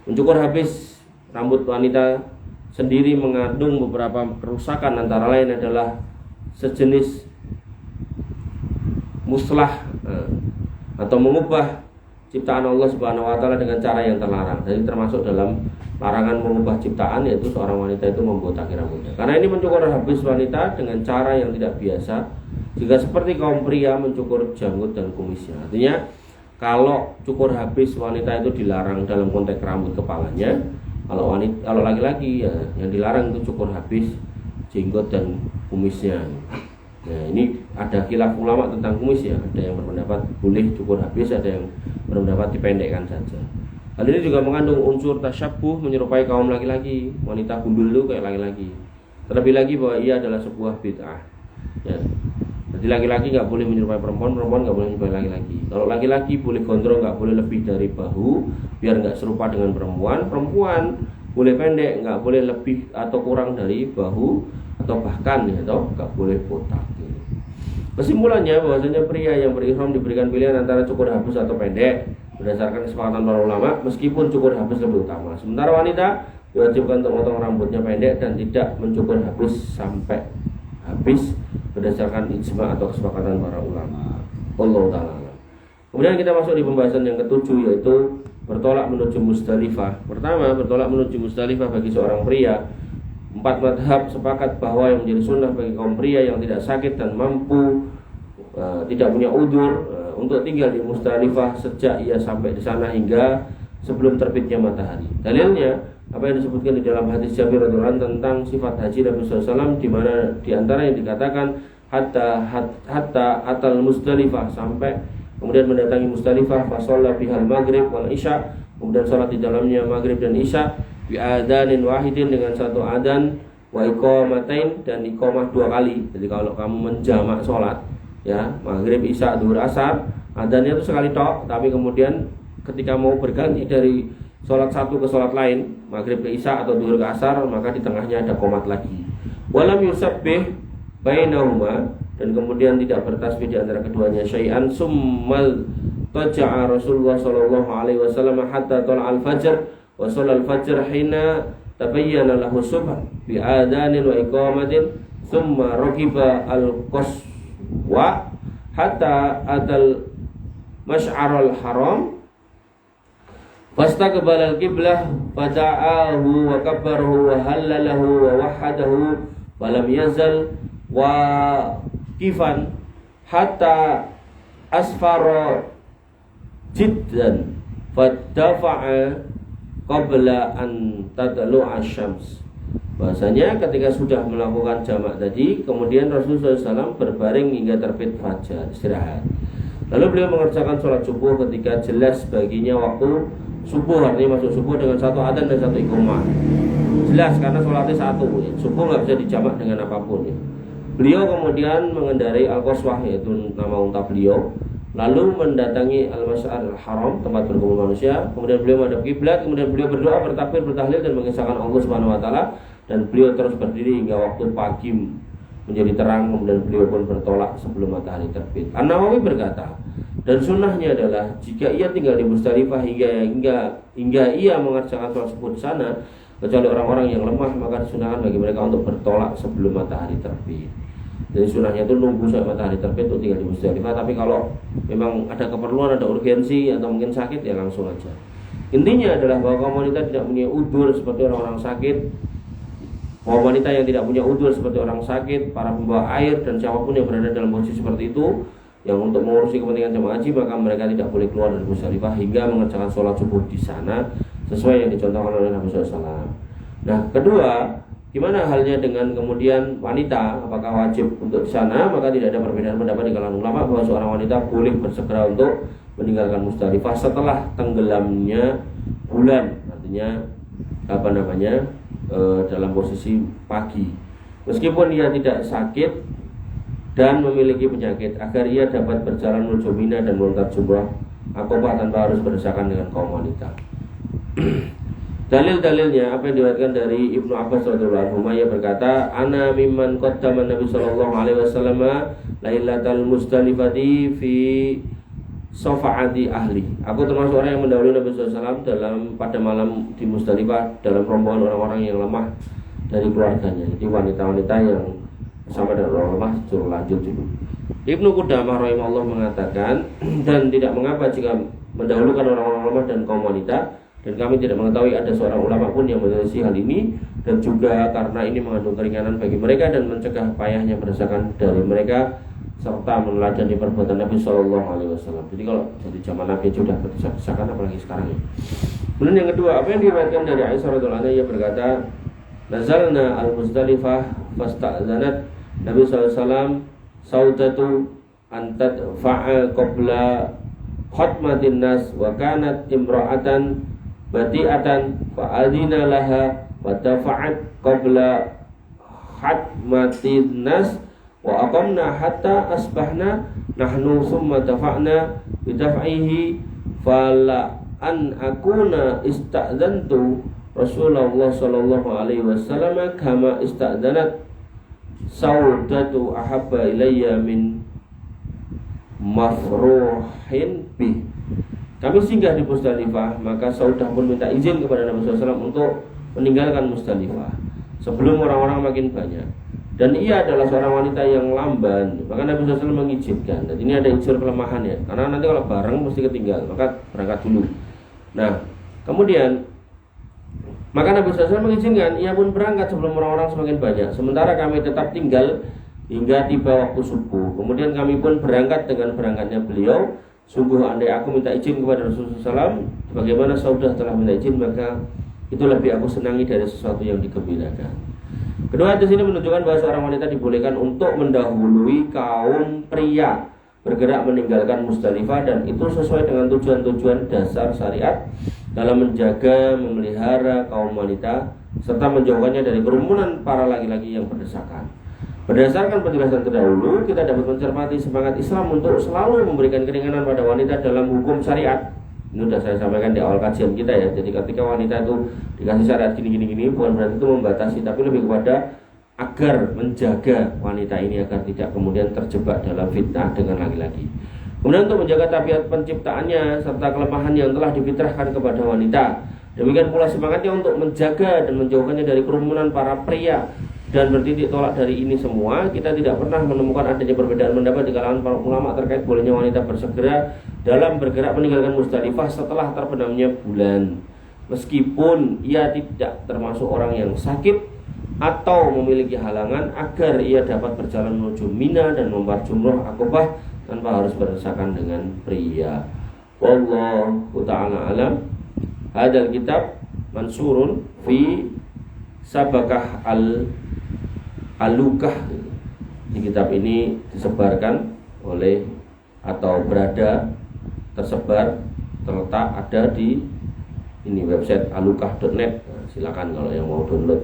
Mencukur habis rambut wanita sendiri mengandung beberapa kerusakan, antara lain adalah sejenis muslah atau mengubah ciptaan Allah Subhanahu wa taala dengan cara yang terlarang. Jadi termasuk dalam larangan mengubah ciptaan, yaitu seorang wanita itu membotaki rambutnya. Karena ini mencukur habis wanita dengan cara yang tidak biasa, jika seperti kaum pria mencukur janggut dan kumisnya. Artinya kalau cukur habis wanita itu dilarang dalam konteks rambut kepalanya. Kalau laki-laki ya yang dilarang itu cukur habis jenggot dan kumisnya. Nah, ini ada khilaf ulama tentang kumis ya. Ada yang berpendapat boleh cukur habis, ada yang berpendapat dipendekkan saja. Hal ini juga mengandung unsur tasyabbuh, menyerupai kaum laki-laki. Wanita gundul itu kayak laki-laki. Terlebih lagi bahwa ia adalah sebuah bid'ah. Ya. Jadi laki-laki nggak boleh menyerupai perempuan, perempuan nggak boleh menyerupai laki-laki. Kalau laki-laki boleh gondrong, nggak boleh lebih dari bahu, biar nggak serupa dengan perempuan. Perempuan boleh pendek, nggak boleh lebih atau kurang dari bahu, atau bahkan ya toh nggak boleh botak. Kesimpulannya bahwasanya pria yang berihram diberikan pilihan antara cukur habis atau pendek berdasarkan kesepakatan para ulama, meskipun cukur habis lebih utama. Sementara wanita diwajibkan untuk memotong rambutnya pendek dan tidak mencukur habis sampai habis berdasarkan ijma atau kesepakatan para ulama. Allah Ta'ala. Kemudian kita masuk di pembahasan yang ketujuh, yaitu bertolak menuju Muzdalifah. Pertama, bertolak menuju Muzdalifah bagi seorang pria. 4 madhab sepakat bahwa yang menjadi sunnah bagi kaum pria yang tidak sakit dan mampu, tidak punya udzur, untuk tinggal di Muzdalifah sejak ia sampai di sana hingga sebelum terbitnya matahari. Dalilnya apa yang disebutkan di dalam hadis Jabir radhiyallahu anhu tentang sifat haji Nabi SAW, di mana di antara yang dikatakan hatta atal Muzdalifah, sampai kemudian mendatangi Muzdalifah, fa shalla bihal maghrib wal isya, kemudian salat di dalamnya maghrib dan isya, bi adanin wahidin, dengan satu adan, wa iqamatain, dan iqamah 2 kali. Jadi kalau kamu menjamak salat ya maghrib, isya, zuhur, asar, adannya itu sekali tok, tapi kemudian ketika mau berganti dari sholat satu ke sholat lain, maghrib ke isya atau zuhur ke asar, maka di tengahnya ada qomat lagi. Walam yusabbih bainahuma, dan kemudian tidak bertasbih di antara keduanya. Syai'an summal taja'a Rasulullah sallallahu alaihi wasallam hatta tala'al fajr wa sholal fajr hina tabayyana lahu subh bi adanin wa iqamatin, thumma rakiba al-qaswa hatta atal masy'arul haram fastaqbala al-qiblah fada'ahu wa kabbarahu wa hallalahu wa wahhadahu wa lam yazal wa kifan hatta asfara jiddan fadafa'a qabla an tadlu'a syams. Bahasanya ketika sudah melakukan jamak tadi, kemudian Rasulullah SAW berbaring hingga terbit fajar, istirahat. Lalu beliau mengerjakan sholat subuh ketika jelas baginya waktu subuh, artinya masuk subuh dengan satu adzan dan satu iqamah. Jelas karena sholatnya satu, ya. Subuh nggak bisa dijamak dengan apapun. Ya. Beliau kemudian mengendarai Al-Qaswah, yaitu nama unta beliau, lalu mendatangi Al-Masy'aril Haram, tempat berkumpul manusia. Kemudian beliau menghadap kiblat, kemudian beliau berdoa, bertakbir, bertahlil dan mengisahkan Allah Subhanahu wa taala, dan beliau terus berdiri hingga waktu pagi menjadi terang. Kemudian beliau pun bertolak sebelum matahari terbit. An-Nawawi berkata, dan sunnahnya adalah jika ia tinggal di Muzdalifah hingga ia mengerjakan sholat subuh di sana, kecuali orang-orang yang lemah, maka disunahkan bagi mereka untuk bertolak sebelum matahari terbit. Jadi sunahnya itu nunggu sampai matahari terbit untuk tinggal di Muzdalifah. Tapi kalau memang ada keperluan, ada urgensi atau mungkin sakit, ya langsung aja. Intinya adalah bahwa kaum wanita tidak punya udzur seperti orang-orang sakit. Kaum wanita yang tidak punya udzur seperti orang sakit, para pembawa air dan siapapun yang berada dalam posisi seperti itu, yang untuk mengurusi kepentingan jemaah haji, maka mereka tidak boleh keluar dari Muzdalifah hingga mengerjakan sholat subuh di sana sesuai yang dicontohkan oleh Nabi SAW. Nah, kedua, gimana halnya dengan kemudian wanita? Apakah wajib untuk di sana? Maka tidak ada perbedaan pendapat di kalangan ulama bahwa seorang wanita boleh bersegera untuk meninggalkan Muzdalifah setelah tenggelamnya bulan, artinya dalam posisi pagi, meskipun ia tidak sakit dan memiliki penyakit, agar ia dapat berjalan menuju Mina dan melontar jumrah Aqabah tanpa harus berdesakan dengan kaum wanita. Dalil-dalilnya apa yang diriwayatkan dari Ibnu Abbas radhiyallahu anhu, ia berkata, ana mimman qaddama Nabi sallallahu alaihi wasallam lailatal Muzdalifati fi safa'ati ahli. Aku termasuk orang yang mendahului Nabi SAW pada malam di Muzdalifah dalam rombongan orang-orang yang lemah dari keluarganya. Jadi wanita-wanita yang sama dengan orang lemah suruh lanjut dulu. Ibnu Qudamah rahimahullah mengatakan, dan tidak mengapa jika mendahulukan orang-orang lemah dan kaum wanita, dan kami tidak mengetahui ada seorang ulama pun yang menyelisih hal ini, dan juga karena ini mengandung keringanan bagi mereka dan mencegah payahnya berdasarkan dari mereka serta meneladani perbuatan Nabi SAW. Jadi kalau dari zaman Nabi sudah berdesak-desakan, apalagi sekarang ya. Kemudian yang kedua, apa yang diriwayatkan dari Aisyah radhiyallahu anha, ia berkata, nazalna al-Muzdalifah fasta'zanat Nabi SAW saudatu antad fa'a qabla khutmatin nas wa kanat imra'atan bati'atan fa'adina laha wa dafa'at qabla khatmatin nas wa aqamna hatta asbahna nahnu summa dafa'na bidaf'ihi fala an akuna ista'zantu Rasulullah sallallahu alaihi wasallam kama ista'zanat saudatu ahabba ilayya min mafruhin bih. Kami singgah di Muzdalifah, maka Saudah pun minta izin kepada Nabi SAW untuk meninggalkan Muzdalifah sebelum orang-orang makin banyak. Dan ia adalah seorang wanita yang lamban, maka Nabi SAW mengizinkan. Dan ini ada unsur kelemahan ya, karena nanti kalau bareng mesti ketinggal, maka berangkat dulu. Nah, kemudian maka Nabi SAW mengizinkan, ia pun berangkat sebelum orang-orang semakin banyak. Sementara kami tetap tinggal hingga tiba waktu subuh. Kemudian kami pun berangkat dengan berangkatnya beliau. Sungguh andai aku minta izin kepada Rasulullah SAW, bagaimana Saudah telah minta izin, maka itu lebih aku senangi dari sesuatu yang digembirakan. Kedua, di sini menunjukkan bahwa seorang wanita dibolehkan untuk mendahului kaum pria bergerak meninggalkan Muzdalifah, dan itu sesuai dengan tujuan-tujuan dasar syariat dalam menjaga, memelihara kaum wanita serta menjauhkannya dari kerumunan para laki-laki yang berdesakan. Berdasarkan penjelasan terdahulu, kita dapat mencermati semangat Islam untuk selalu memberikan keringanan pada wanita dalam hukum syariat. Ini sudah saya sampaikan di awal kajian kita ya. Jadi ketika wanita itu dikasih syariat gini-gini, bukan berarti itu membatasi, tapi lebih kepada agar menjaga wanita ini agar tidak kemudian terjebak dalam fitnah dengan laki-laki. Kemudian untuk menjaga tabiat penciptaannya serta kelemahan yang telah difitrahkan kepada wanita. Demikian pula semangatnya untuk menjaga dan menjauhkannya dari kerumunan para pria. Dan bertitik tolak dari ini semua, kita tidak pernah menemukan adanya perbedaan pendapat di kalangan para ulama terkait bolehnya wanita bersegera dalam bergerak meninggalkan Muzdalifah setelah terbenamnya bulan, meskipun ia tidak termasuk orang yang sakit atau memiliki halangan, agar ia dapat berjalan menuju Mina dan membar jumrah Aqabah tanpa harus berdesakan dengan pria. Wallahu ta'ala alam. Hadal kitab mansurun fi Sabakah Al-Lukah. Di kitab ini disebarkan oleh atau berada, tersebar, terletak ada di ini website alukah.net. Nah, silakan kalau yang mau download.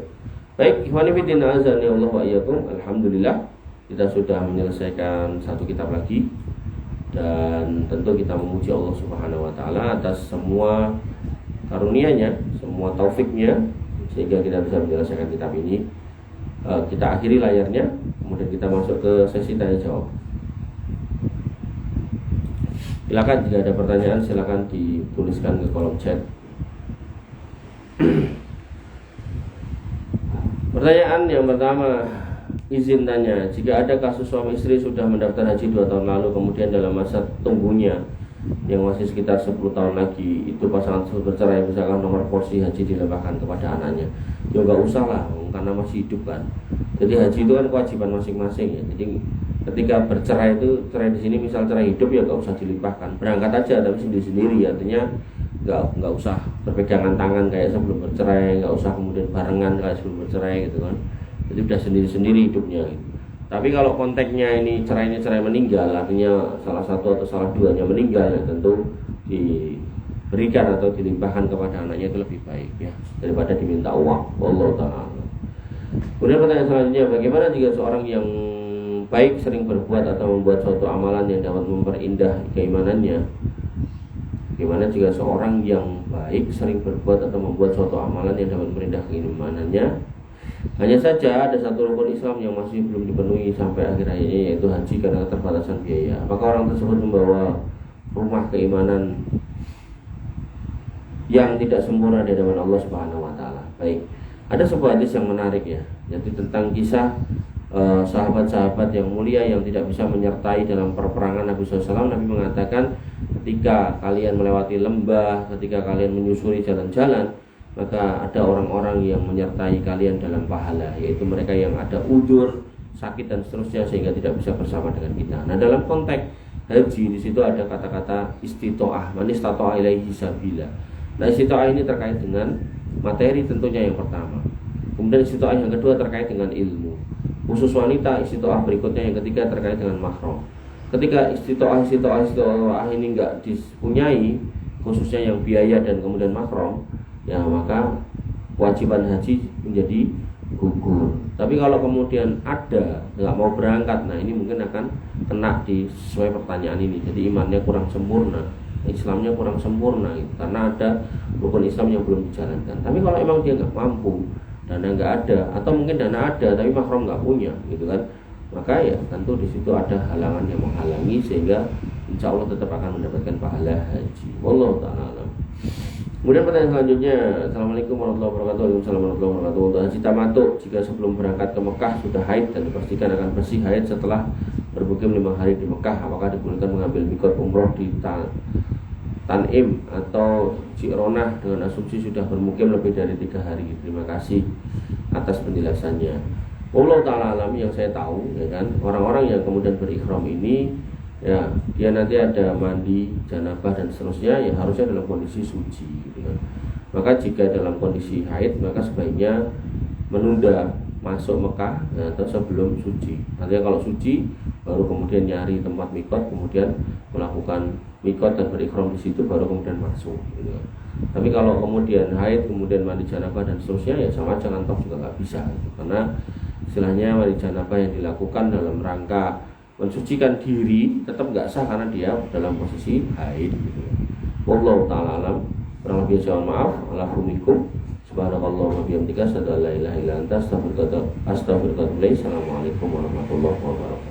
Baik, ikhwani fillah azani Allah wa iyyakum. Alhamdulillah kita sudah menyelesaikan satu kitab lagi, dan tentu kita memuji Allah Subhanahu wa taala atas semua karunia-Nya, semua taufiknya sehingga kita bisa menyelesaikan kitab ini. Kita akhiri layarnya, kemudian kita masuk ke sesi tanya jawab. Silakan jika ada pertanyaan silakan dituliskan ke kolom chat. Pertanyaan yang pertama, izin tanya, jika ada kasus suami istri sudah mendaftar haji 2 tahun lalu, kemudian dalam masa tunggunya yang masih sekitar 10 tahun lagi, itu pasangan tersebut bercerai, misalkan nomor porsi haji dilempahkan kepada anaknya, ya nggak usah lah, karena masih hidup kan. Jadi haji itu kan kewajiban masing-masing ya. Jadi ketika bercerai itu, cerai di sini misal cerai hidup ya nggak usah dilimpahkan, berangkat aja tapi sendiri-sendiri, artinya nggak usah berpegangan tangan kayak sebelum bercerai, nggak usah kemudian barengan kayak sebelum bercerai gitu kan. Jadi udah sendiri-sendiri hidupnya gitu. Tapi kalau konteksnya ini cerainya cerai meninggal, artinya salah satu atau salah duanya meninggal, ya tentu diberikan atau dilimpahkan kepada anaknya itu lebih baik ya daripada diminta uang. Wallahu ta'ala. Kemudian pertanyaan selanjutnya, bagaimana jika seorang yang baik sering berbuat atau membuat suatu amalan yang dapat memperindah keimanannya? Bagaimana jika seorang yang baik sering berbuat atau membuat suatu amalan yang dapat memperindah keimanannya? Hanya saja ada satu rukun Islam yang masih belum dipenuhi sampai akhir hayatnya, yaitu haji, karena keterbatasan biaya. Apakah orang tersebut membawa rumah keimanan yang tidak sempurna di hadapan Allah Subhanahu wa taala? Baik. Ada sebuah hadis yang menarik ya, yaitu tentang kisah sahabat-sahabat yang mulia yang tidak bisa menyertai dalam peperangan Nabi SAW. Nabi mengatakan, ketika kalian melewati lembah, ketika kalian menyusuri jalan-jalan, maka ada orang-orang yang menyertai kalian dalam pahala, yaitu mereka yang ada udzur, sakit dan seterusnya sehingga tidak bisa bersama dengan kita. Nah, dalam konteks haji di situ ada kata-kata istitoah, man istata'a ilaihi sabila. Nah, istitoah ini terkait dengan materi tentunya yang pertama. Kemudian istitoah yang kedua terkait dengan ilmu. Khusus wanita, istitoah berikutnya yang ketiga terkait dengan mahram. Ketika istitoah ini enggak dipunyai, khususnya yang biaya dan kemudian mahram, ya maka kewajiban haji menjadi gugur. Tapi kalau kemudian ada nggak mau berangkat, nah ini mungkin akan kena di sesuai pertanyaan ini. Jadi imannya kurang sempurna, Islamnya kurang sempurna gitu, karena ada rukun Islam yang belum dijalankan. Tapi kalau emang dia nggak mampu, dana nggak ada, atau mungkin dana ada tapi mahram nggak punya gitu kan, maka ya tentu di situ ada halangan yang menghalangi sehingga insya Allah tetap akan mendapatkan pahala haji. Wallahu ta'ala alam. Kemudian pertanyaan selanjutnya, Assalamualaikum warahmatullahi wabarakatuh. Waalaikumsalam warahmatullahi wabarakatuh. Untuk haji tamattu, jika sebelum berangkat ke Mekah sudah haid dan dipastikan akan bersih haid setelah bermukim 5 hari di Mekah, apakah dibolehkan mengambil mikot umroh di Tanim atau Ji'ronah dengan asumsi sudah bermukim lebih dari 3 hari? Terima kasih atas penjelasannya. Allah ta'ala alam, yang saya tahu ya kan, orang-orang yang kemudian berikhram ini ya dia nanti ada mandi janabah dan seterusnya, ya harusnya dalam kondisi suci gitu kan. Maka jika dalam kondisi haid, maka sebaiknya menunda masuk Mekah atau sebelum suci. Artinya kalau suci baru kemudian nyari tempat mikot, kemudian melakukan mikot dan berikhram di situ, baru kemudian masuk gitu kan. Tapi kalau kemudian haid, kemudian mandi janabah dan seterusnya, ya sama jangan toh juga nggak bisa gitu. Karena istilahnya mandi janabah yang dilakukan dalam rangka mensucikan diri tetap nggak sah karena dia dalam posisi haid gitu. Wallahu ta'ala alam. Kurang lebih saya maaf. Alhamdulillah. Subhanakallah wa bihamdika asyhadu an la ilaha illa anta astaghfiruka wa atubu ilaik. Assalamualaikum warahmatullahi wabarakatuh.